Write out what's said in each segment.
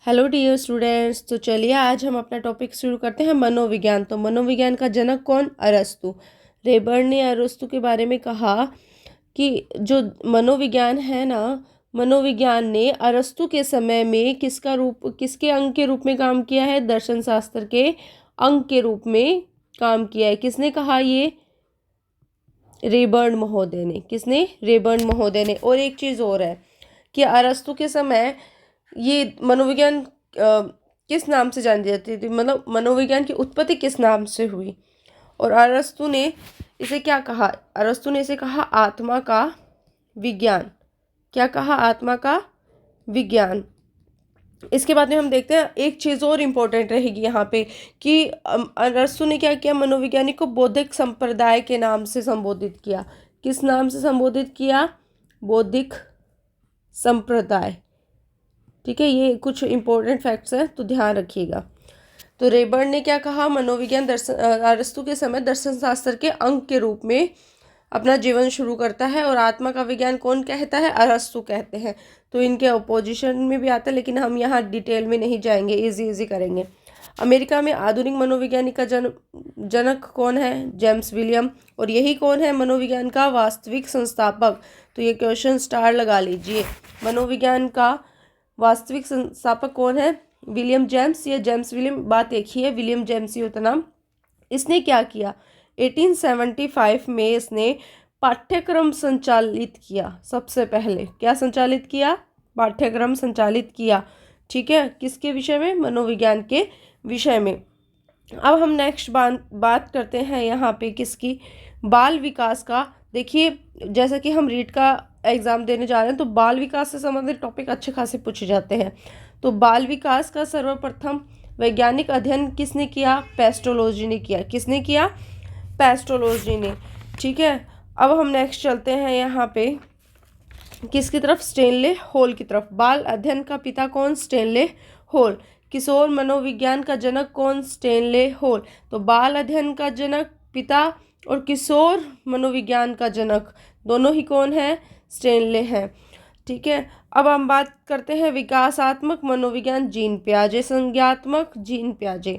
Hello dear students. तो चलिए आज हम अपना टॉपिक शुरू करते हैं मनोविज्ञान। तो मनोविज्ञान का जनक कौन? अरस्तु। रेबर्न ने अरस्तु के बारे में कहा कि जो मनोविज्ञान है ना, मनोविज्ञान ने अरस्तु के समय में किसके अंग के रूप में काम किया है? दर्शन शास्त्र के अंग के रूप में काम किया है। किसने कहा ये? रेबर्न महोदय ने। किसने? रेबर्न महोदय ने। और एक चीज़ और है कि अरस्तु के समय ये मनोविज्ञान किस नाम से जानी जाती थी, मतलब मनोविज्ञान की उत्पत्ति किस नाम से हुई? और अरस्तु ने इसे क्या कहा? अरस्तु ने इसे कहा आत्मा का विज्ञान। क्या कहा? आत्मा का विज्ञान। इसके बाद में हम देखते हैं एक चीज़ और इम्पोर्टेंट रहेगी यहाँ पे कि अरस्तु ने क्या किया? मनोविज्ञानी को बौद्धिक संप्रदाय के नाम से संबोधित किया। किस नाम से संबोधित किया? बौद्धिक संप्रदाय। ठीक है, ये कुछ इंपॉर्टेंट फैक्ट्स हैं तो ध्यान रखिएगा। तो रेबर्न ने क्या कहा? मनोविज्ञान अरस्तु के समय दर्शन शास्त्र के अंग के रूप में अपना जीवन शुरू करता है। और आत्मा का विज्ञान कौन कहता है? अरस्तु कहते हैं। तो इनके अपोजिशन में भी आता है, लेकिन हम यहाँ डिटेल में नहीं जाएंगे, इजी करेंगे। अमेरिका में आधुनिक मनोविज्ञानी का जनक कौन है? James William. और यही कौन है मनोविज्ञान का वास्तविक संस्थापक? तो ये क्वेश्चन स्टार लगा लीजिए। मनोविज्ञान का वास्तविक संस्थापक कौन है? विलियम जेम्स या जेम्स विलियम, बात एक ही है, विलियम जेम्स ही होता नाम। इसने क्या किया? 1875 में इसने पाठ्यक्रम संचालित किया। सबसे पहले क्या संचालित किया? पाठ्यक्रम संचालित किया। ठीक है, किसके विषय में? मनोविज्ञान के विषय में। अब हम नेक्स्ट बात करते हैं यहाँ पे किसकी? बाल विकास का। देखिए, जैसा कि हम रीट का एग्जाम देने जा रहे हैं तो बाल विकास से संबंधित टॉपिक अच्छे खासे पूछे जाते हैं। तो बाल विकास का सर्वप्रथम वैज्ञानिक अध्ययन किसने किया? पेस्टोलॉजी ने किया। किसने किया? पेस्टोलॉजी ने। ठीक है, अब हम नेक्स्ट चलते हैं यहाँ पे किसकी तरफ? स्टेनले हॉल की तरफ। बाल अध्ययन का पिता कौन? Stanley hall. किशोर मनोविज्ञान का जनक कौन? Stanley hall. तो बाल अध्ययन का जनक पिता और किशोर मनोविज्ञान का जनक दोनों ही कौन है? स्टेनले हैं। ठीक है, अब हम बात करते हैं विकासात्मक मनोविज्ञान। जीन पियाजे। संज्ञानात्मक जीन पियाजे।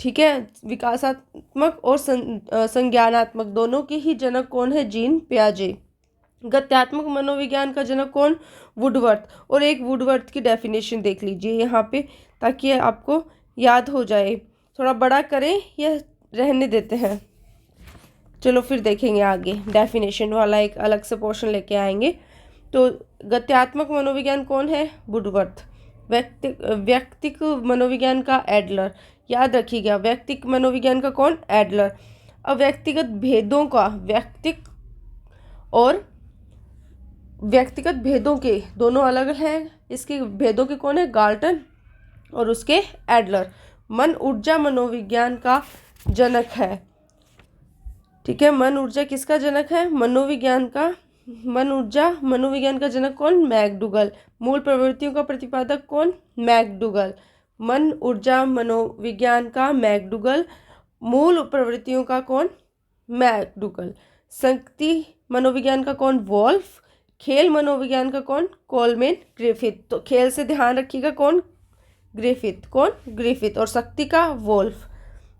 ठीक है, विकासात्मक और संज्ञानात्मक दोनों के ही जनक कौन है? जीन पियाजे। गत्यात्मक मनोविज्ञान का जनक कौन? वुडवर्थ। और एक वुडवर्थ की डेफिनेशन देख लीजिए यहाँ पे ताकि आपको याद हो जाए। थोड़ा बड़ा करें या रहने देते हैं? चलो फिर देखेंगे आगे, डेफिनेशन वाला एक अलग से पोर्शन लेके आएंगे। तो गत्यात्मक मनोविज्ञान कौन है? वुडवर्थ। व्यक्तिक मनोविज्ञान का एडलर। याद रखिएगा, व्यक्तिक मनोविज्ञान का कौन? एडलर। अब व्यक्तिगत भेदों का, व्यक्तिगत भेदों के दोनों अलग हैं। इसके भेदों के कौन है? गाल्टन और उसके एडलर। मन ऊर्जा मनोविज्ञान का जनक है। ठीक है, मन ऊर्जा किसका जनक है? मनोविज्ञान का। मन ऊर्जा मनोविज्ञान का जनक कौन? मैकडूगल। मूल प्रवृत्तियों का प्रतिपादक कौन? मैकडूगल। मन ऊर्जा मनोविज्ञान का मैकडूगल। मूल प्रवृत्तियों का कौन? मैकडूगल। शक्ति मनोविज्ञान का कौन? वॉल्फ। खेल मनोविज्ञान का कौन? Coleman Griffith. तो खेल से ध्यान रखिएगा कौन? ग्रिफिथ। कौन? ग्रिफिथ। और शक्ति का? वॉल्फ।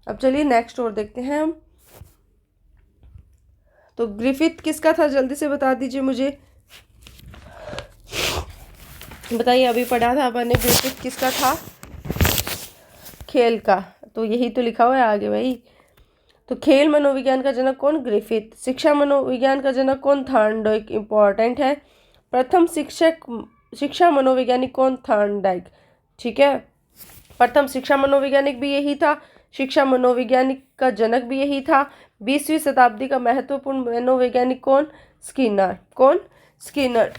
अब चलिए नेक्स्ट और देखते हैं हम। तो ग्रिफिथ किसका था? जल्दी से बता दीजिए मुझे, बताइए। अभी पढ़ा था मैंने, ग्रिफिथ किसका था? खेल का। तो यही तो लिखा हुआ है आगे भाई। तो खेल मनोविज्ञान का जनक कौन? ग्रिफिथ। शिक्षा मनोविज्ञान का जनक कौन? थॉर्नडाइक। इंपॉर्टेंट है। प्रथम शिक्षा मनोवैज्ञानिक कौन? थॉर्नडाइक। ठीक है, प्रथम शिक्षा मनोवैज्ञानिक भी यही था, शिक्षा मनोवैज्ञानिक का जनक भी यही था। 20वीं शताब्दी का महत्वपूर्ण मनोवैज्ञानिक कौन? स्किनर। कौन? स्किनर।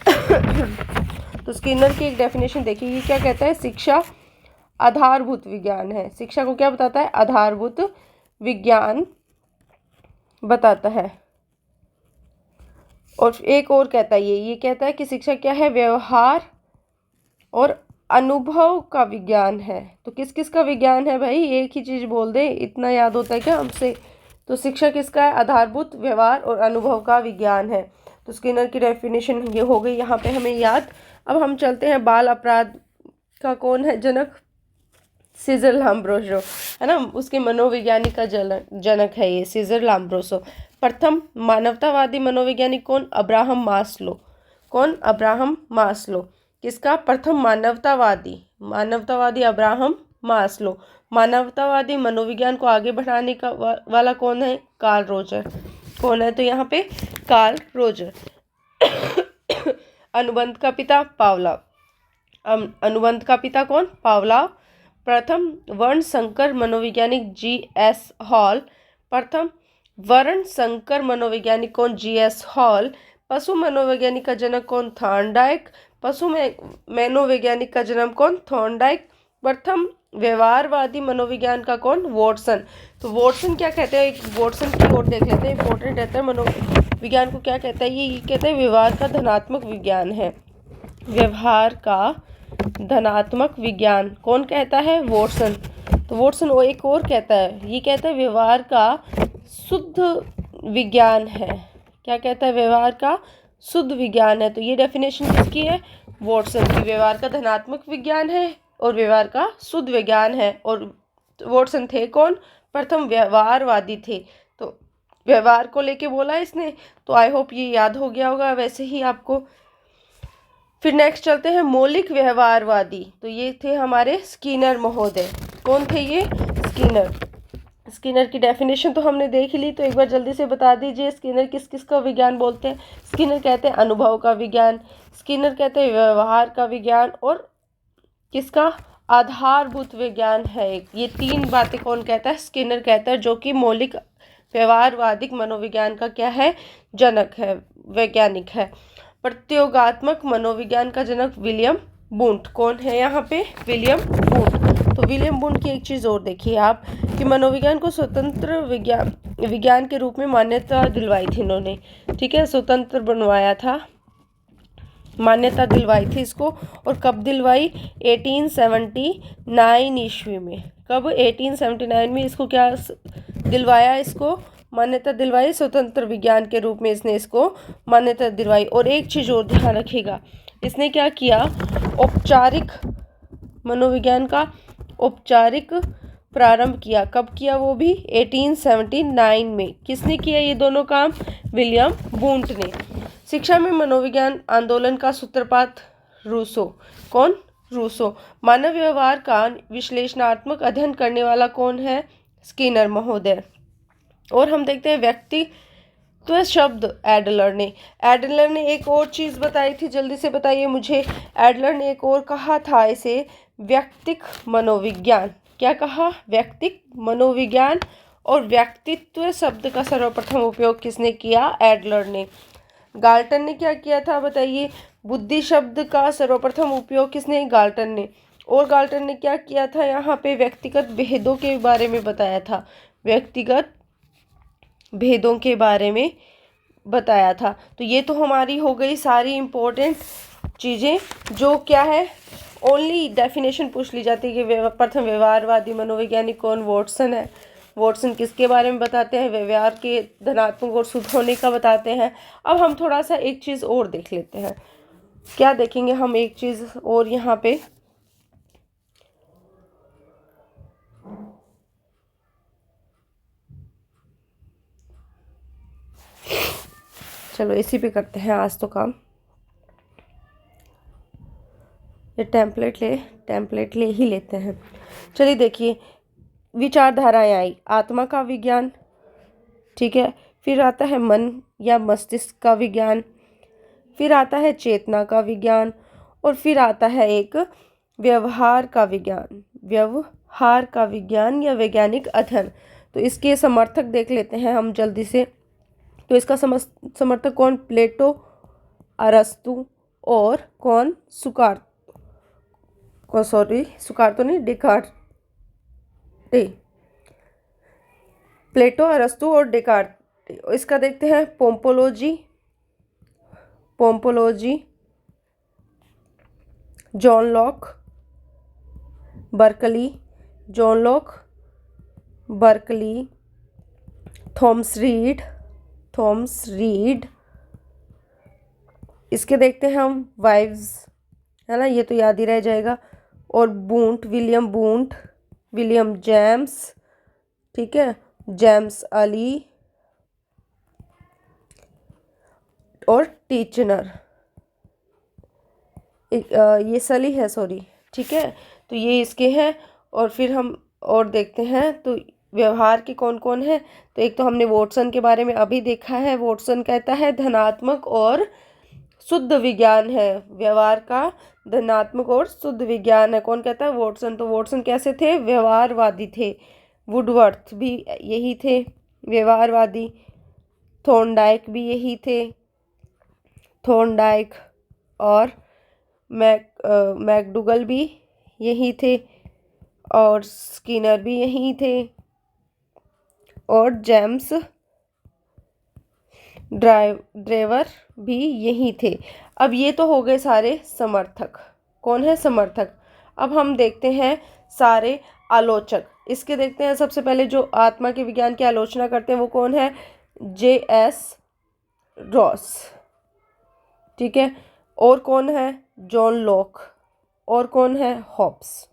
तो स्किनर की एक डेफिनेशन देखिए, ये क्या कहता है? शिक्षा आधारभूत विज्ञान है। शिक्षा को क्या बताता है? आधारभूत विज्ञान बताता है। और एक और कहता है, ये कहता है कि शिक्षा क्या है? व्यवहार और अनुभव का विज्ञान है। तो किस किस का विज्ञान है भाई? एक ही चीज बोल दे, इतना याद होता है क्या हमसे? तो शिक्षा किसका है? आधारभूत, व्यवहार और अनुभव का विज्ञान है। तो स्किनर की डेफिनेशन ये हो गई यहाँ पे हमें याद। अब हम चलते हैं बाल अपराध का कौन है जनक? सीजर लाम्ब्रोसो, है ना, उसके मनोवैज्ञानिक का जनक है ये सीजर लाम्ब्रोसो। प्रथम मानवतावादी मनोवैज्ञानिक कौन? Abraham Maslow. कौन? Abraham Maslow. किसका? प्रथम मानवतावादी अब्राहम मास्लो। मानवतावादी मनोविज्ञान को आगे बढ़ाने का वाला कौन है? Carl Roger. कौन है? तो यहाँ पे कार्ल रोजर। अनुबंध का पिता पावलोव। अनुबंध का पिता कौन? पावलोव। प्रथम वर्ण संकर मनोवैज्ञानिक G.S. हॉल। प्रथम वर्ण संकर मनोवैज्ञानिक कौन? G.S. हॉल। पशु मनोवैज्ञानिक का जनक कौन? थॉर्नडाइक। पशु मनोवैज्ञानिक का जन्म कौन? थॉर्नडाइक। प्रथम व्यवहारवादी मनोविज्ञान का कौन? वॉटसन। तो वॉटसन क्या कहते हैं? एक वॉटसन की ओर देख लेते हैं, इंपॉर्टेंट रहता है। मनोविज्ञान को क्या कहता है? ये कहते हैं व्यवहार का धनात्मक विज्ञान है। व्यवहार का धनात्मक विज्ञान कौन कहता है? वॉटसन। तो वॉटसन वो एक और कहता है, ये कहता है व्यवहार का शुद्ध विज्ञान है। क्या कहता है? व्यवहार का शुद्ध विज्ञान है। तो ये डेफिनेशन किसकी है? वॉटसन की। व्यवहार का धनात्मक विज्ञान है और व्यवहार का शुद्ध विज्ञान है। और वॉटसन थे कौन? प्रथम व्यवहारवादी थे। तो व्यवहार को लेके बोला इसने, तो आई होप ये याद हो गया होगा वैसे ही आपको। फिर नेक्स्ट चलते हैं मौलिक व्यवहारवादी। तो ये थे हमारे स्किनर महोदय। कौन थे ये? स्किनर। स्किनर की डेफिनेशन तो हमने देख ही ली, तो एक बार जल्दी से बता दीजिए स्किनर किस किस का विज्ञान बोलते हैं? स्किनर कहते हैं अनुभव का विज्ञान, स्किनर कहते हैं व्यवहार का विज्ञान, और किसका? आधारभूत विज्ञान है एक। ये तीन बातें कौन कहता है? स्किनर कहता है, जो कि मौलिक व्यवहारवादिक मनोविज्ञान का क्या है? जनक है, वैज्ञानिक है। प्रत्योगात्मक मनोविज्ञान का जनक विलियम वुंट। कौन है यहाँ पे? William Wundt. तो विलियम वुंट की एक चीज़ और देखिए आप, कि मनोविज्ञान को स्वतंत्र विज्ञान के रूप में मान्यता दिलवाई थी इन्होंने। ठीक है, स्वतंत्र बनवाया था, मान्यता दिलवाई थी इसको। और कब दिलवाई? 1879 ईस्वी में। कब? 1879 में इसको क्या दिलवाया? इसको मान्यता दिलवाई, स्वतंत्र विज्ञान के रूप में इसने इसको मान्यता दिलवाई। और एक चीज़ और ध्यान रखिएगा, इसने क्या किया? औपचारिक मनोविज्ञान का औपचारिक प्रारंभ किया। कब किया? वो भी 1879 में। किसने किया ये दोनों काम? विलियम वुंट ने। शिक्षा में मनोविज्ञान आंदोलन का सूत्रपात रूसो। कौन? रूसो। मानव व्यवहार का विश्लेषणात्मक अध्ययन करने वाला कौन है? स्किनर महोदय। और हम देखते हैं व्यक्तित्व शब्द एडलर ने एक और चीज़ बताई थी, जल्दी से बताइए मुझे। एडलर ने एक और कहा था इसे व्यक्तिक मनोविज्ञान। क्या कहा? व्यक्तिक मनोविज्ञान। और व्यक्तित्व शब्द का सर्वप्रथम उपयोग किसने किया? एडलर ने। गाल्टन ने क्या किया था बताइए? बुद्धि शब्द का सर्वप्रथम उपयोग किसने? गाल्टन ने। और गाल्टन ने क्या किया था? यहाँ पे व्यक्तिगत भेदों के बारे में बताया था, व्यक्तिगत भेदों के बारे में बताया था। तो ये तो हमारी हो गई सारी इम्पोर्टेंट चीज़ें, जो क्या है, ओनली डेफिनेशन पूछ ली जाती है कि प्रथम व्यवहारवादी मनोवैज्ञानिक कौन? वॉटसन है। वॉटसन किसके बारे में बताते हैं? व्यवहार के धनात्मक और शुद्ध होने का बताते हैं। अब हम थोड़ा सा एक चीज़ और देख लेते हैं। क्या देखेंगे हम? एक चीज़ और यहाँ पे, चलो इसी पे करते हैं आज तो काम। ये टेम्पलेट ले ही लेते हैं। चलिए देखिए, विचारधाराएं आई। आत्मा का विज्ञान, ठीक है, फिर आता है मन या मस्तिष्क का विज्ञान, फिर आता है चेतना का विज्ञान, और फिर आता है एक व्यवहार का विज्ञान। व्यवहार का विज्ञान या वैज्ञानिक अध्ययन। तो इसके समर्थक देख लेते हैं हम जल्दी से। तो इसका समर्थक कौन? प्लेटो, अरस्तु, और कौन? सुकार्तो नहीं, डेकार्टे। प्लेटो, अरस्तु और डेकार्टे। इसका देखते हैं पोम्पोलोजी, John Locke, Berkeley, Thomas Reid. इसके देखते हैं हम वाइव्स, है ना, ये तो याद ही रह जाएगा। और बूंट, विलियम बूंट, विलियम जेम्स, ठीक है, जेम्स अली और टीचनर, ये सली है, सॉरी, ठीक है। तो ये इसके हैं। और फिर हम और देखते हैं तो व्यवहार के कौन कौन है। तो एक तो हमने वॉटसन के बारे में अभी देखा है। वॉटसन कहता है धनात्मक और शुद्ध विज्ञान है, व्यवहार का धनात्मक और शुद्ध विज्ञान है। कौन कहता है? वॉटसन। तो वॉटसन कैसे थे? व्यवहारवादी थे। वुडवर्थ भी यही थे, व्यवहारवादी। थॉर्नडाइक भी यही थे, थॉर्नडाइक। और मैकडूगल भी यही थे, और स्किनर भी यही थे, और जेम्स ड्रेवर भी यही थे। अब ये तो हो गए सारे समर्थक। कौन है? समर्थक। अब हम देखते हैं सारे आलोचक। इसके देखते हैं सबसे पहले जो आत्मा के विज्ञान की आलोचना करते हैं वो कौन है? J.S. रॉस, ठीक है। और कौन है? John Locke. और कौन है? हॉब्स।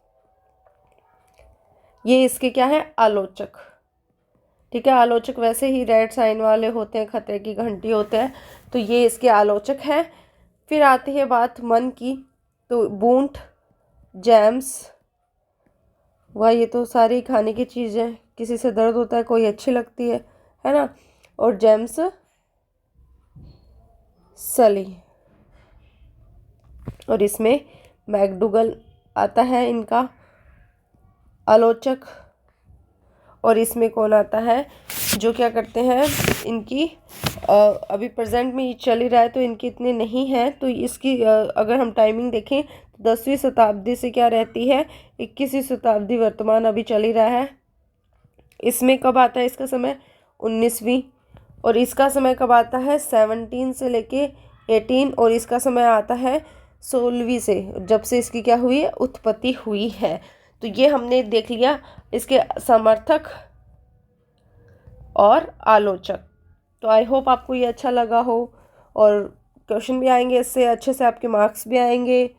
ये इसके क्या है? आलोचक, ठीक है। आलोचक वैसे ही रेड साइन वाले होते हैं, खतरे की घंटी होते हैं, तो ये इसके आलोचक हैं। फिर आती है बात मन की। तो बूंट, जैम्स, वह ये तो सारी खाने की चीज़ें, किसी से दर्द होता है कोई अच्छी लगती है ना। और जेम्स सली, और इसमें मैकडूगल आता है इनका आलोचक। और इसमें कौन आता है जो क्या करते हैं इनकी अभी प्रेजेंट में ये चल ही रहा है तो इनकी इतने नहीं है। तो इसकी अगर हम टाइमिंग देखें तो 10वीं शताब्दी से क्या रहती है, 21वीं शताब्दी वर्तमान अभी चल ही रहा है। इसमें कब आता है इसका समय? 19वीं। और इसका समय कब आता है? 17 से लेके 18। और इसका समय आता है 16वीं से, जब से इसकी क्या हुई है? उत्पत्ति हुई है। तो ये हमने देख लिया इसके समर्थक और आलोचक। तो आई होप आपको ये अच्छा लगा हो, और क्वेश्चन भी आएंगे इससे, अच्छे से आपके मार्क्स भी आएंगे।